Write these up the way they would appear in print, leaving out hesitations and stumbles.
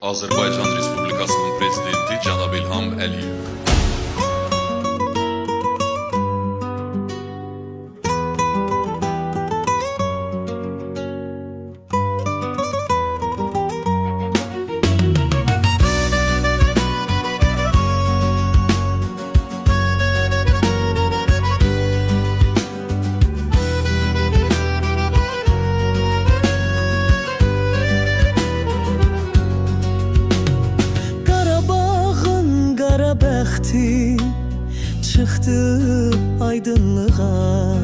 Azərbaycan Respublikasının Prezidenti Cənab İlham Əliyev. Çıxdı aydınlığa,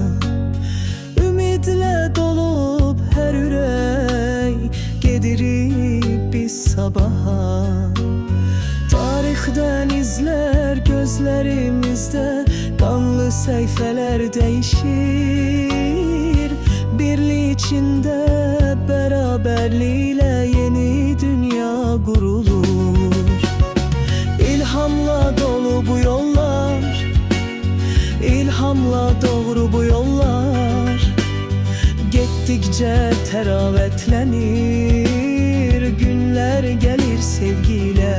ümidlə dolub hər ürək, gedirik biz sabaha. Tarixdən izlər gözlərimizdə, qanlı səhifələr dəyişir. Birlik içində bərabərliklə yeni dünya qurulur. İlhamla dolu bu yollar, İlhamla doğru bu yollar. Getdikcə təravətlənir, günlər gəlir sevgilə,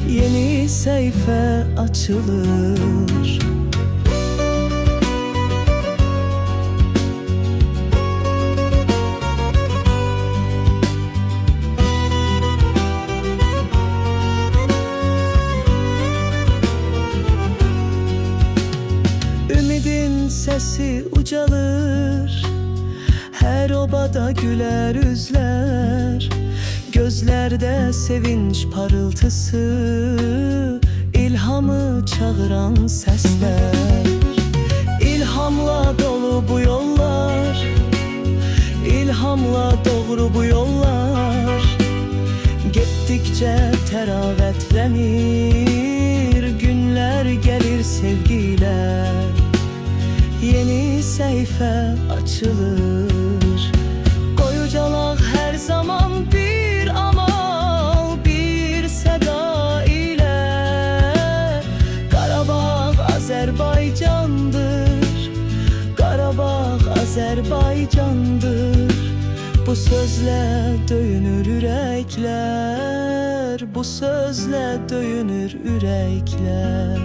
yeni səhifə açılır. Ümidin səsi ucalır, hər obada gülər üzlər, gözlərdə sevinç parıltısı, ilhamı çağıran səslər. İlhamla dolu bu yollar, ilhamla doğru bu yollar. Getdikcə təravətlənir, günlər gəlir sevgilə, yeni səhifə açılır. Qoyucalaq hər zaman bir amal, bir səda ilə. Qarabağ Azərbaycandır, Qarabağ Azərbaycandır. Bu sözlə döyünür ürəklər, bu sözlə döyünür ürəklər.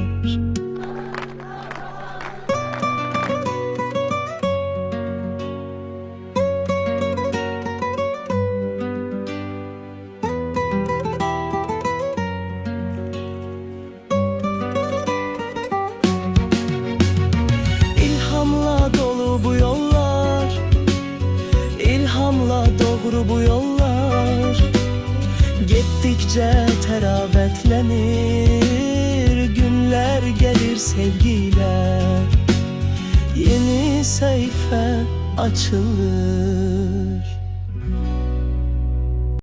İlhamla doğru bu yollar. Getdikcə təravətlənir, günlər gəlir sevgilə, yeni səhifə açılır.